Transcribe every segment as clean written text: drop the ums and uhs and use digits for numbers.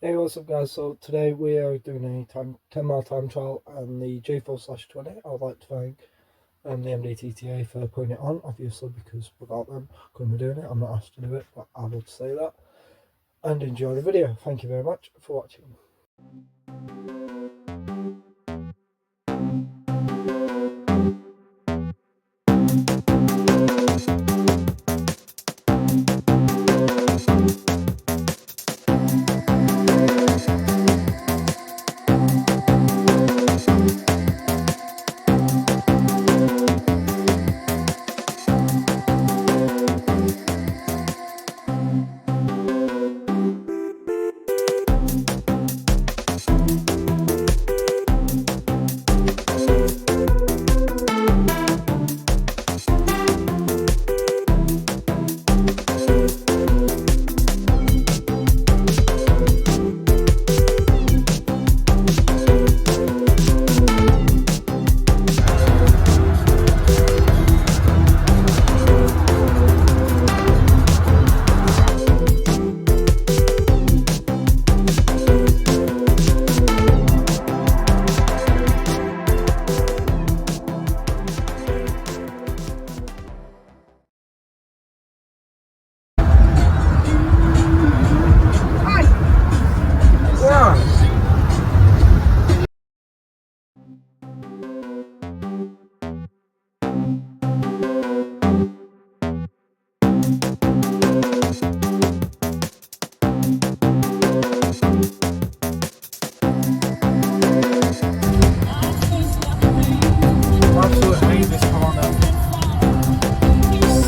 Hey, what's up guys? So today we are doing a 10-mile time trial and the G4/20. I'd like to thank the Mdtta for putting it on, obviously, because without them couldn't be doing it. I'm not asked to do it, but I would say that. And enjoy the video. Thank you very much for watching.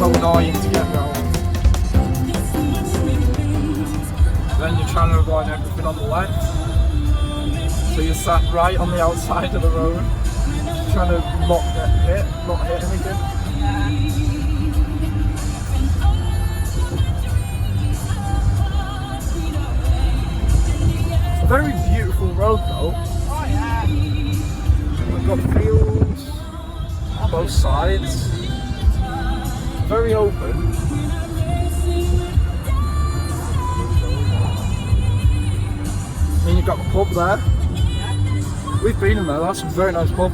Annoying to get round. Then you're trying to avoid everything on the left, so you're sat right on the outside of the road, trying to not hit anything. It's a very beautiful road though. Oh yeah. We've got fields on both sides. Very open. And you've got the pub there. We've been in there, that's a very nice pub.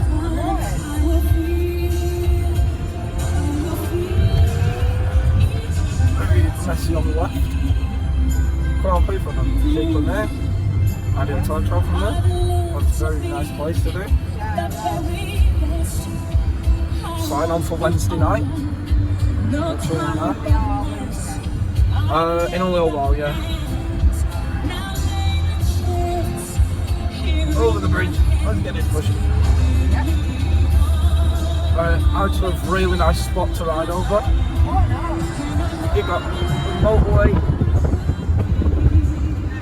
Very messy on the left. Can't pay for them. Take from there. I did a time trial from there. That's a very nice place to do. Sign on for Wednesday night. In a little while, yeah. Over the bridge. Let's get it pushing. Out of a really nice spot to ride over. You got the motorway.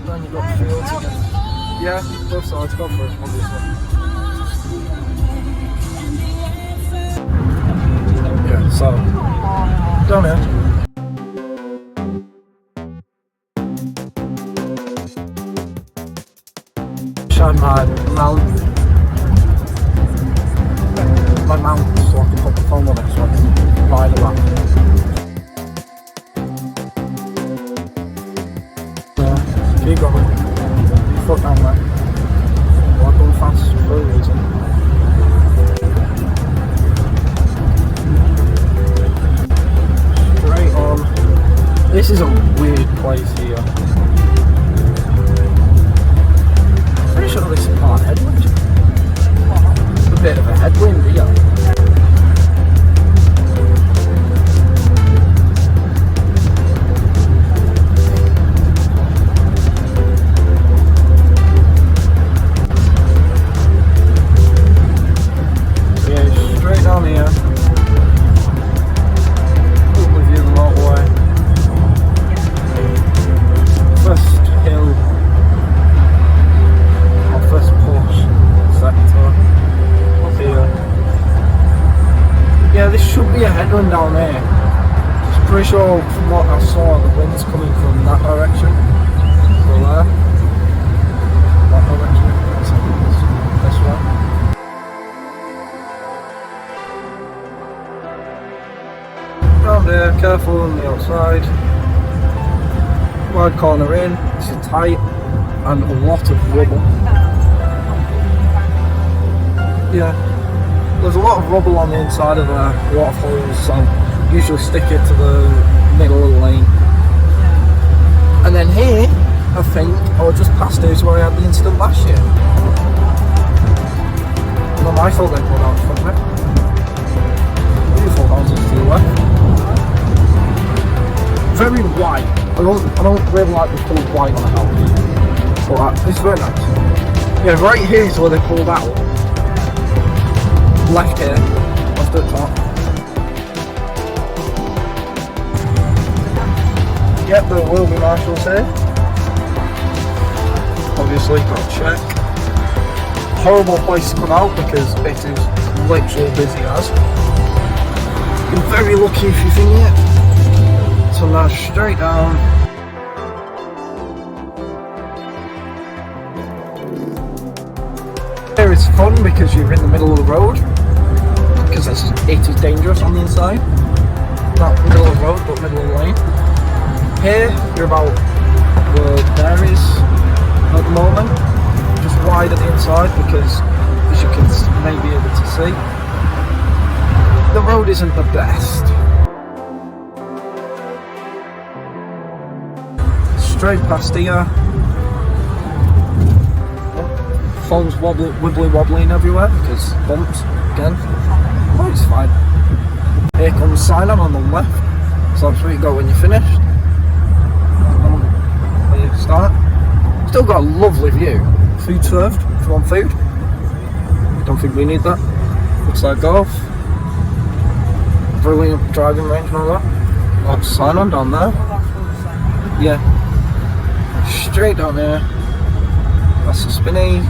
Then you got the fields again. Yeah, both sides. Go for it, obviously. Yeah, so down here. Shine my mount so I can put the phone on it so I can ride a lap. Keep going. Foot down there. Well, I'm going fast for a reason. This is a weird place here. Pretty sure this is part headwind. It's a bit of a headwind here. So yeah, straight down here. Overview of the motorway. First hill, or first push sector up here. Yeah, this should be a headwind down there. Just pretty sure from what I saw, the wind's coming from that direction. So there. That direction. So this way. Down there, careful on the outside. Wide corner in, this is tight. and a lot of rubble. Yeah, there's a lot of rubble on the inside of there, a lot of holes, so usually stick it to the middle of the lane. And then here, I think, or just past here is where I had the incident last year. Not my fault they pulled out in front of it. Beautiful houses to the left. Very white. I don't really like the colour white on a house. But it's very nice. Yeah, right here is where they pulled out. Left here, left at the top. Yep, there will be marshals here. Obviously, got to check. Horrible place to come out because it is literally busy as. You're very lucky if you think it. So now straight down. Here it's fun because you're in the middle of the road. Because it is dangerous on the inside. Not middle of the road, but middle of the lane. Here, you're about where there is at the moment. Just wide at the inside because, as you can maybe be able to see, the road isn't the best. Straight past here. Phone's wibbly wobbling everywhere because bumps again. Oh, it's fine. Here comes sign on the left, so that's where you go when you're finished. There you start. Still got a lovely view. Food served if you want food. Don't think we need that. Looks like golf. Brilliant driving range and all that. Lots of sign on down there. Yeah. Straight down there. That's the Spinney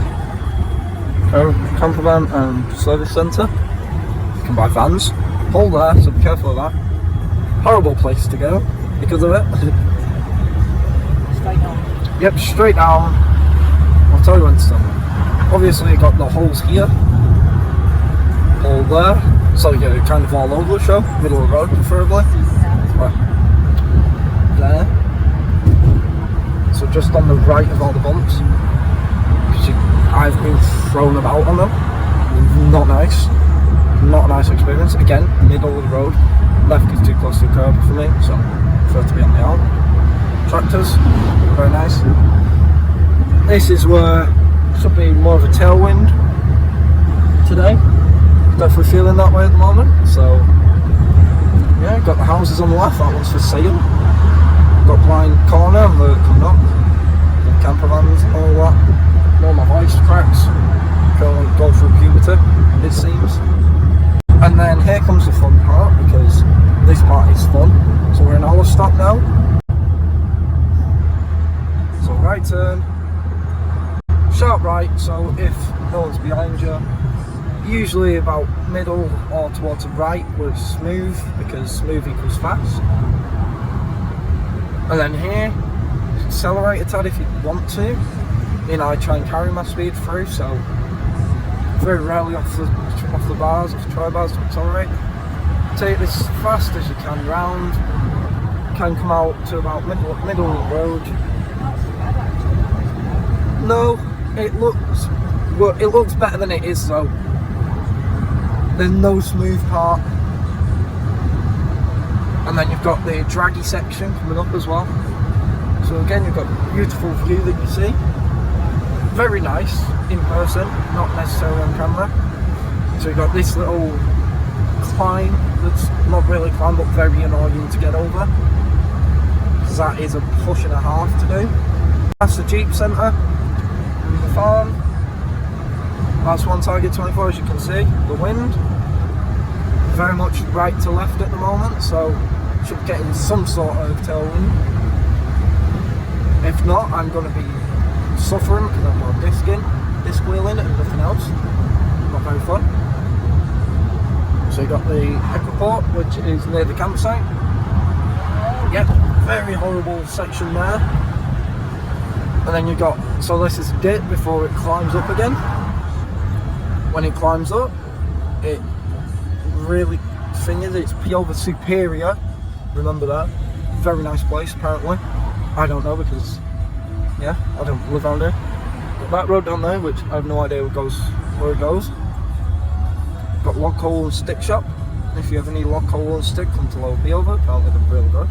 camper van and service centre. You can buy vans. Hold there, so be careful of that. Horrible place to go because of it. Straight down. Yep, straight down. I'll tell you when to stop. Obviously you got the holes here. Hole there. So you're kind of all over the show. Middle of the road preferably. Right. There. So just on the right of all the bumps. Because I've been thrown about on them. Not nice. Not a nice experience. Again, middle of the road. Left is too close to the curb for me, so I prefer to be on the arm. Tractors, very nice. This is where should be more of a tailwind today. Definitely feeling that way at the moment. So yeah, got the houses on the left. That one's for sale. Got Blind Corner and the coming up. The camper vans and all that. More of my voice cracks. Go through puberty, it seems. And then here comes the fun part because this part is fun. So we're in our stop now. So right turn, sharp right. So if no one's behind you, usually about middle or towards the right was smooth because smooth equals fast. And then here, accelerate a tad if you want to. You know, I try and carry my speed through, so very rarely off the bars, off the tri bars to accelerate. Take this as fast as you can round. Can come out to about middle of the road. No, it looks better than it is though. There's no smooth part. And then you've got the draggy section coming up as well. So again, you've got a beautiful view that you see. Very nice in person, not necessarily on camera. So you've got this little climb that's not really climb but very annoying to get over. That is a push and a half to do. That's the Jeep Centre and the farm. That's one target 24 as you can see. The wind very much right to left at the moment, so should be getting some sort of tailwind. If not, I'm going to be suffering because I've got disc wheeling and nothing else. Not very fun. So you got the Equiport, which is near the campsite. Yep, very horrible section there. And then you got, so this is dip before it climbs up again. When it climbs up, it really fingers, it's Piova Superior, remember that. Very nice place apparently. I don't know because Yeah, I don't live around here. Got that road down there, which I have no idea where it goes. Got log hole and stick shop. If you ever need log hole and stick, come to Lower Peover. Apparently they're really good.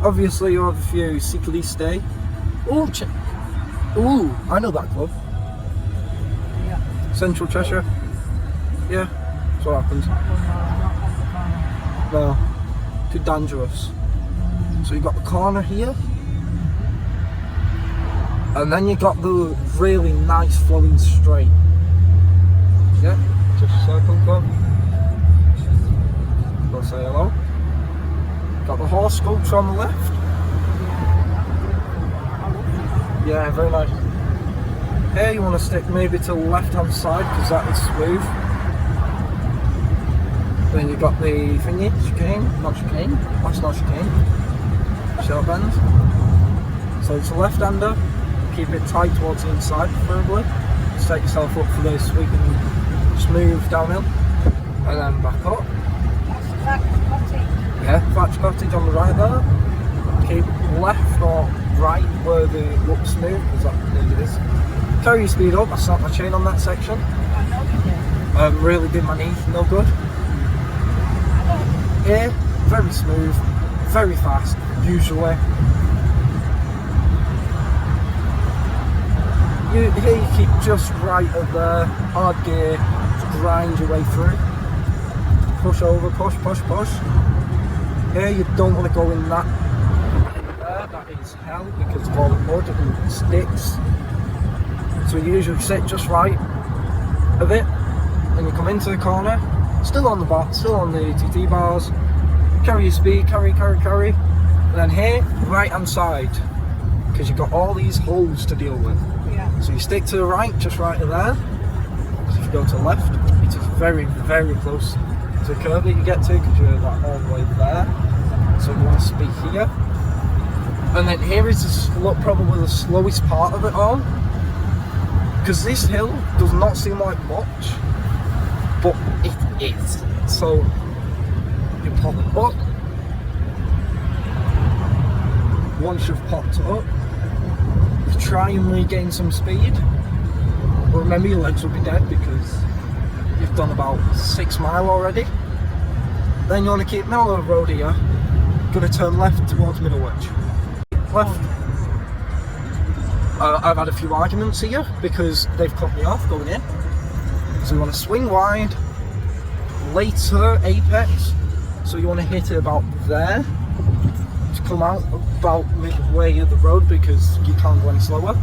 Obviously you have a few secretly stay. Oh, I know that club. Yeah. Central Cheshire. Yeah, that's what happens. No, too dangerous. So you've got the corner here. And then you've got the really nice flowing straight. Yeah, just a circle club. Go say hello. Got the horse sculpture on the left. Yeah, very nice. Here you want to stick maybe to the left hand side because that is smooth. Then you've got the thingy, chicane, not chicane, that's not chicane. Sharp end. So it's a left hander, keep it tight towards the inside preferably. Set yourself up for this sweeping smooth downhill. And then back up. That's Thatch Cottage. Yeah, Thatch Cottage on the right there. Keep left or right where the looks smooth, because that it is. Carry your speed up, I snapped my chain on that section. I know you did. Really did my knee no good. Here, very smooth, very fast, usually. Here you keep just right at the hard gear, just grind your way through. Push over, push, push, push. Here you don't want to go in that. That is hell because of all the mud and sticks. So you usually sit just right of it, and you come into the corner, still on the bar, still on the TT bars. Carry your speed, carry, and then here, right hand side, because you've got all these holes to deal with. Yeah. So you stick to the right, just right of there. So if you go to the left, it is very, very close to the curve that you get to, because you're like all the way there. So you want to speed here. And then here is probably the slowest part of it all, because this hill does not seem like much, but it is. So you pop it up. Once you've popped it up, you try and regain some speed. But remember, your legs will be dead because you've done about 6 miles already. Then you want to keep middle of the road here. Gonna turn left towards Mdtta. Left. I've had a few arguments here because they've cut me off going in. So you want to swing wide, later apex. So you want to hit it about there to come out about midway of the road because you can't go any slower.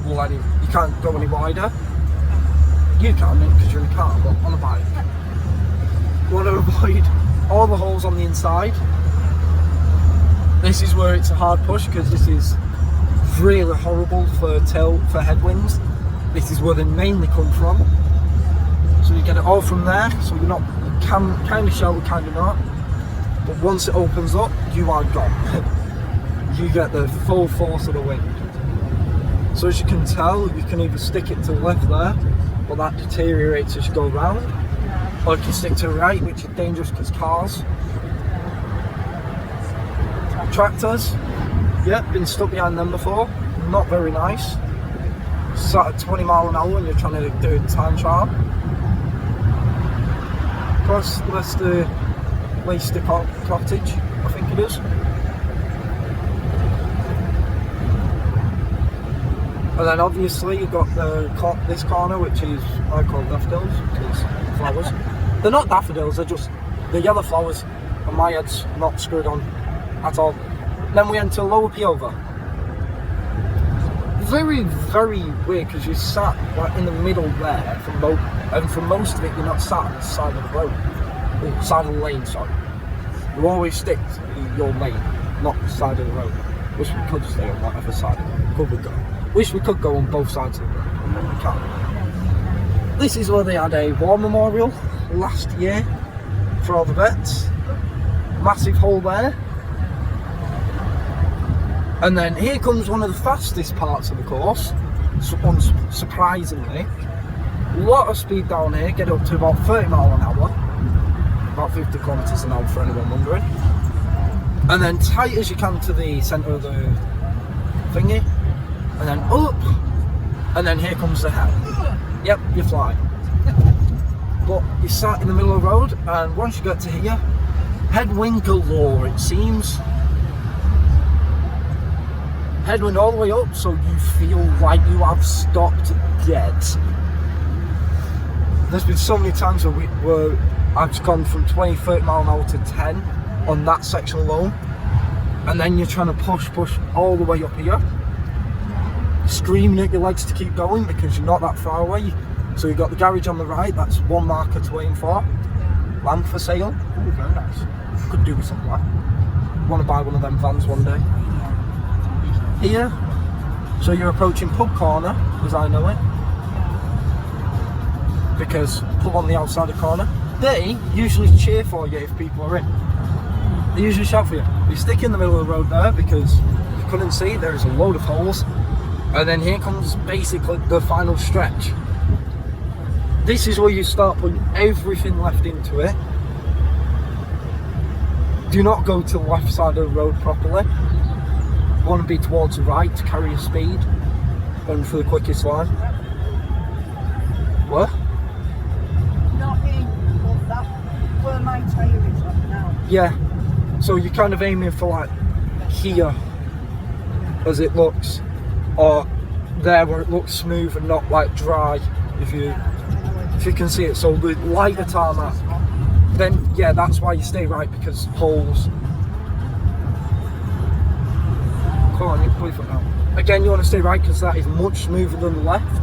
Well, you can't go any wider. You can because you're in a car, but on a bike. You want to avoid all the holes on the inside. This is where it's a hard push because this is really horrible for headwinds. This is where they mainly come from. So you get it all from there, so you're not kind of shelter, kind of not. But once it opens up, you are gone. You get the full force of the wind. So as you can tell, you can either stick it to the left there, but that deteriorates as you go round, or you can stick to the right, which is dangerous because cars. Tractors, yeah, been stuck behind them before, not very nice. Sat at 20 miles an hour when you're trying to do a time trial. Of course, that's the Mdtta Cottage, I think it is. And then obviously you've got this corner, which is I call daffodils, because flowers. They're not daffodils, they're just the yellow flowers, and my head's not screwed on at all. Then we enter Lower Peover. Very, very weird because you're sat right in the middle there, and for most of it you're not sat on the side of the road, or side of the lane, sorry. You always stick to your lane, not the side of the road. Wish we could stay on whatever side could we go. Wish we could go on both sides of the road, but we can't. This is where they had a war memorial last year for all the vets. Massive hole there. And then here comes one of the fastest parts of the course, surprisingly. A lot of speed down here, get up to about 30 miles an hour, about 50 kilometers an hour for anyone wondering. And then tight as you can to the centre of the thingy, and then up, and then here comes the hell. Yep, you fly. But you sat in the middle of the road, and once you get to here, headwind galore it seems. Headwind all the way up, so you feel like you have stopped dead. There's been so many times where I've gone from 20, 30 mile an hour to 10 on that section alone, and then you're trying to push all the way up here, screaming at your legs to keep going because you're not that far away. So you've got the garage on the right, that's one marker to aim for. Land for sale. Ooh, very nice. Could do with something like that. Want to buy one of them vans one day. Here, so you're approaching pub corner, as I know it, because pub on the outside of the corner, they usually cheer for you if people are in. They usually shout for you. You stick in the middle of the road there because if you couldn't see, there is a load of holes, and then here comes basically the final stretch. This is where you start putting everything left into it. Do not go to the left side of the road properly. You want to be towards the right to carry your speed and for the quickest line. What? Not in, but that where my tyre is up now. Yeah. So you're kind of aiming for like here as it looks, or there where it looks smooth and not like dry, if you can see it. So the lighter tarmac, then yeah, that's why you stay right, because holes. Come on, you can pull your foot now. Again, you want to stay right because that is much smoother than the left,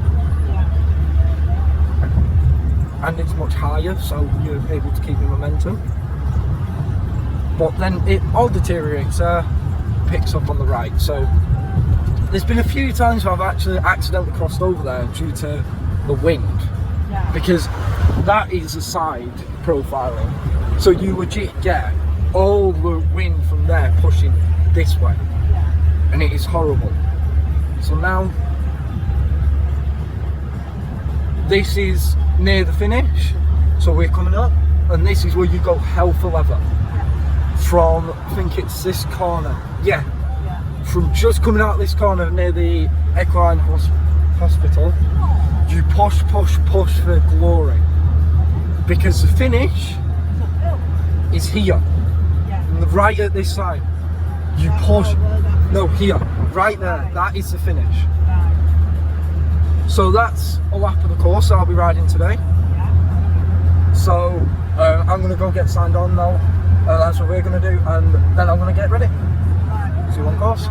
and it's much higher, so you're able to keep your momentum. But then it all deteriorates there, picks up on the right. So there's been a few times where I've actually accidentally crossed over there due to the wind, because that is a side profiling. So you legit get all the wind from there pushing this way, and it is horrible. So now this is near the finish, so we're coming up, and this is where you go hell for leather. From, I think it's this corner, yeah. From just coming out this corner near the Equine Hospital, you push for glory, because the finish is here, and right at this side. You push, no, here, right there, that is the finish. So that's a lap of the course I'll be riding today. So I'm going to go get signed on now. That's what we're going to do, and then I'm going to get ready. See you on course.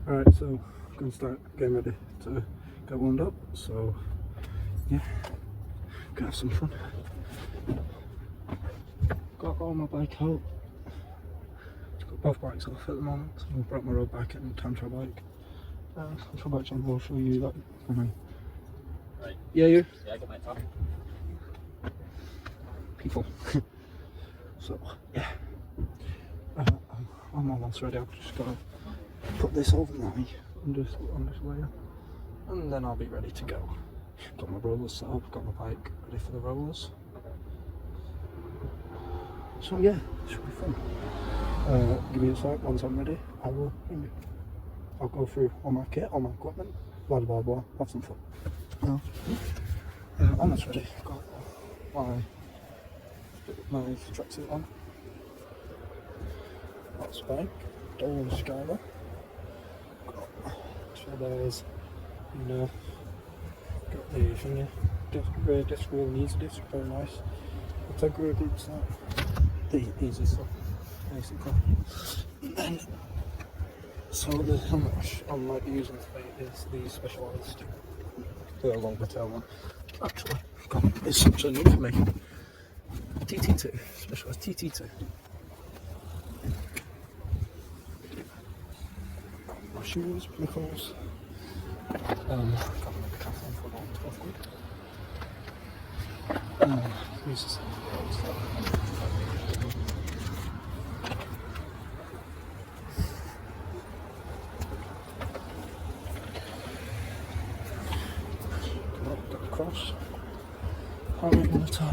Alright, so I'm going to start getting ready to get warmed up. So yeah, gonna have some fun. Got all my bike out. Got both bikes off at the moment. So I brought my road bike and time trial bike. Time trial bike, I'll show you that. Right. Yeah, you? Yeah, I got my top. People. So yeah, I'm almost ready. I've just got to put this over my on this layer, and then I'll be ready to go. Got my rollers set up, got my bike ready for the rollers. So yeah, it should be fun. Give me a sec. Once I'm ready, I'll go through all my kit, all my equipment, blah blah blah. Have some fun. Now, almost ready. Got my tracksuit on. That's bike. Dolan Skyler. So there's, got the thingy, disc wheel and easy disc, very nice. The Tegra group set, the easy stuff, basically. And then, so the helmet I might be using today is the Specialized, the longer tail one. Actually, it's actually new for me. TT2, Specialized TT2. My shoes, pinnacles. Got another Decathlon for about 12 quid. Use the same rails. Got the cross. Mdtta.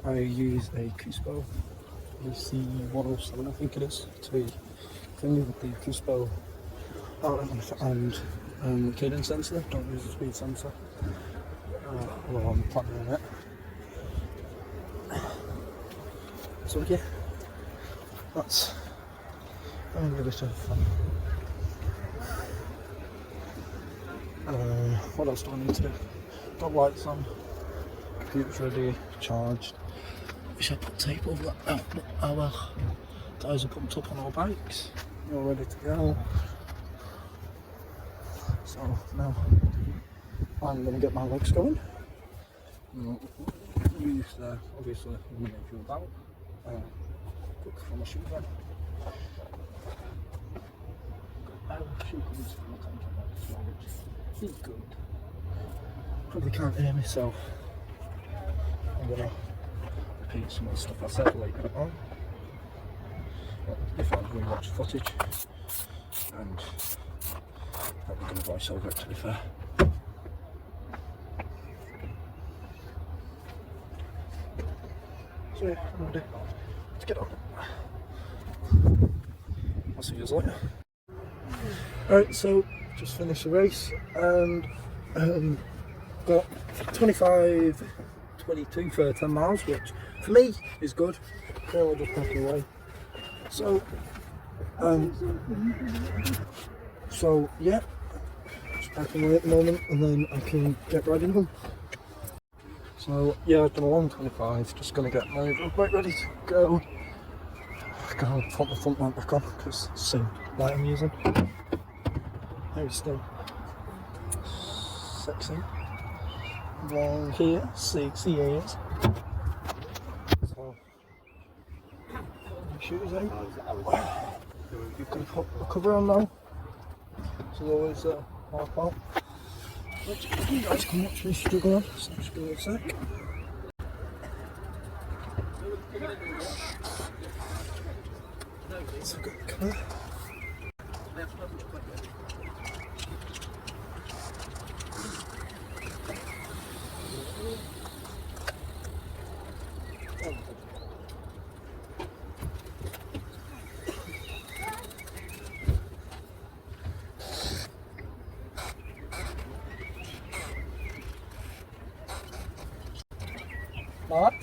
I use a Cuspo, the C107 I think it is, to thingy with the crucible and cadence sensor. Don't use the speed sensor. Although I'm planning on it. So yeah, that's a bit of fun. What else do I need to do? Got lights on, computer's ready, charged. Wish I put tape over that. Oh well. Tyres are pumped up on our bikes. You're ready to go. So now I'm going to get my legs going. Use obviously make you about. Put my shoes on. Shoe comes from the contact box as well, which is good. Probably can't hear me, so I'm going to repeat some of the stuff I said later on. If I rewatch footage, and I'm going to voice over it, to be fair. So yeah, I'm ready. Let's get on. I'll see you later. Alright, so just finished the race and got 25:22 for 10 miles, which for me is good. Currently just packing away. So yeah, just packing away at the moment, and then I can get riding home. So yeah, I've done a long 25, just gonna get my road bike ready to go. I'm gonna put the front light back on because it's the same light I'm using. Very still sexy. Long here, sexy ears. So shoes out. You can put the cover on now. So there's always half out. You guys can watch me struggle on, so just give me a sec. It's a good colour. Mark,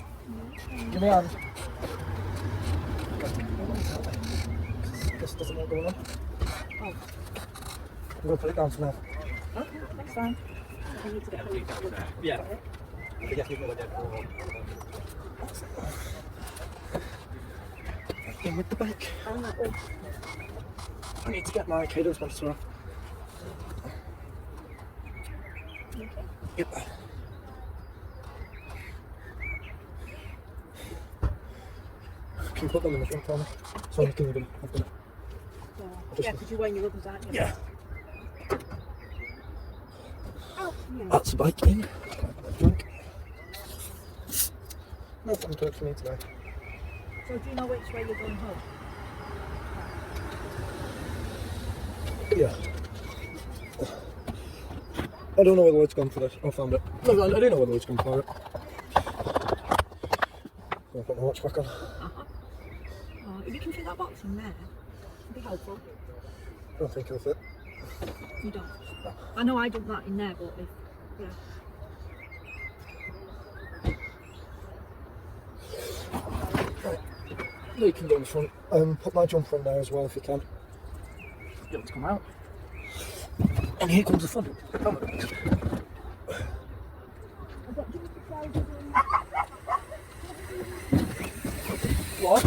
give me a hand. This doesn't want going on. Oh. I'm going to put it down for now. Okay, that's fine. I need to get home. Yeah. In with the bike. I need to get my cadence sensor off. Okay. Yep. Can you put them in the front for me? So you can leave them. I've done it. Yeah, because you're wearing your rubbers, aren't you? Yeah. Oh, yeah. That's the bike in. Drink. Nothing good for me today. So do you know which way you're going home? Yeah. I don't know where the light's gone for this. I found it. No, I do know where the light's gone for it. I'll put my watch back on. Oh, if you can fit that box in there, it'd be helpful. I don't think it'll fit. You don't? No. I know I dumped that in there, but if, yeah. Right. You can go in the front. Put my jumper in there as well if you can. Get it to come out. And here comes the fun. What?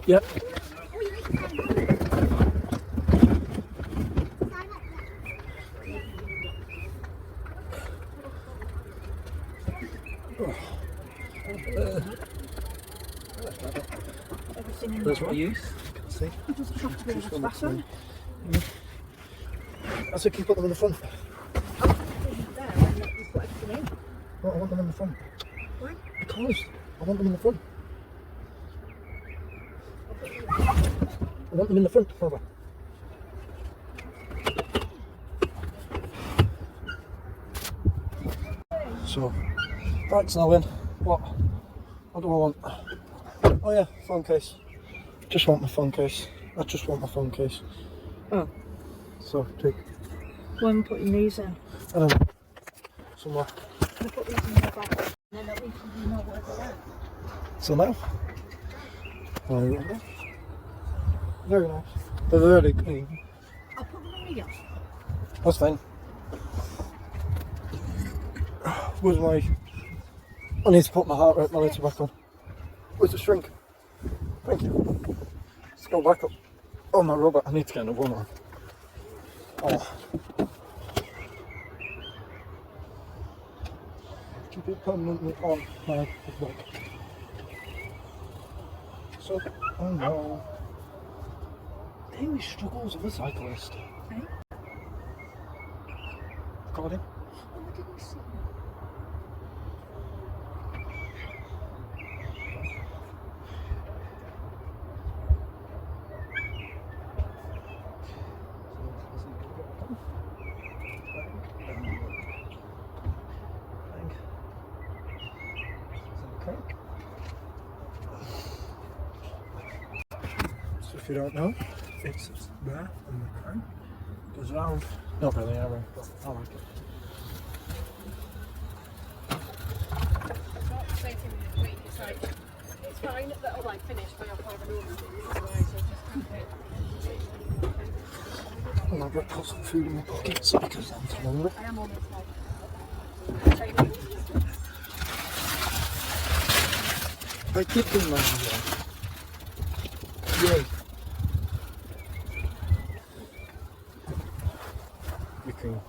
Yep. That's what I use. You can see. It doesn't have to be in the bathroom. I said, can you put them in the front? There, and you put everything in. No, I want them in the front. Why? Because I want them in the front. I want them in the front, brother. So, thanks Owen. What do I want? Oh yeah, phone case. Just want my phone case. I just want my phone case. Oh, So, take. why am I putting these in? I don't know. Somewhere. I put these in the bag, and then at least you know where they are. So now. Very nice. Very nice. They're very clean. I'll put them in here. That's fine. Where's my... I need to put my heart rate monitor back on. Where's the shrink? Thank you. Let's go back up. Oh, my rubber. I need to get another one on. Oh. Keep it permanently on my book. So, oh no. Daily struggles of a cyclist. Hey? Recording? Oh, I didn't see that. So if you don't know, it's there and the crown goes round. Not really, anyway, but I like it. It's fine that I'll like finish by half an hour, otherwise I'll just keep it. And I've got to put some food in my pockets because I'm hungry. I am almost like I keep doing that as well. Yay. You can.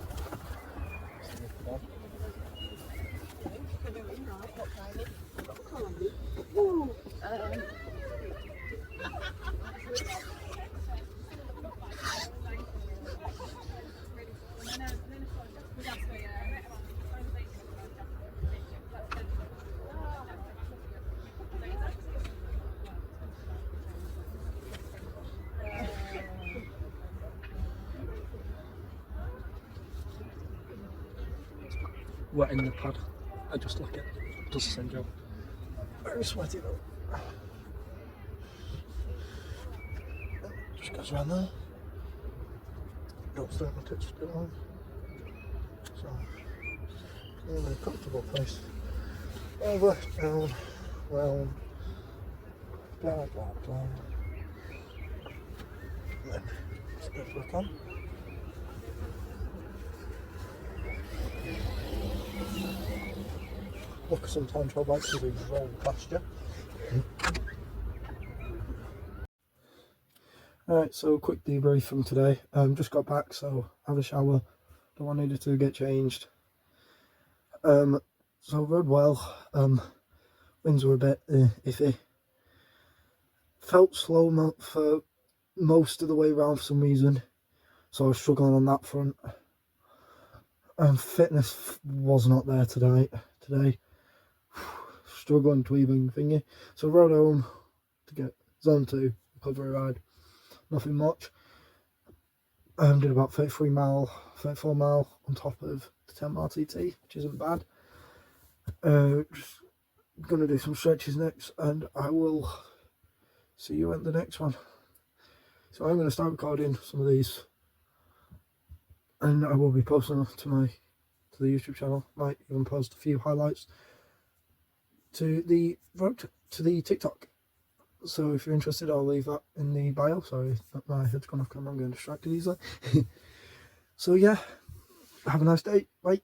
Wet in the pad. I just like it. Does the same job. Very sweaty though. Just goes around there. Don't start my touch too long. So, in a comfortable place. Over, down, round, blah blah blah. And then let's go for a con. Look, sometimes I like to do roll past you. Alright, so quick debrief from today. Just got back, so have a shower. The one needed to get changed. So rode well. Winds were a bit iffy. Felt slow for most of the way around for some reason, so I was struggling on that front. Fitness was not there today. Struggling to even thingy. So rode home to get zone 2 recovery ride. Nothing much. Did about 34 mile on top of the 10 mile TT, which isn't bad. Just gonna do some stretches next, and I will see you at the next one. So I'm gonna start recording some of these, and I will be posting to the YouTube channel. Might even post a few highlights to the TikTok. So if you're interested, I'll leave that in the bio. Sorry, my head's gone off camera, I'm getting distracted easily. So yeah, have a nice day. Bye.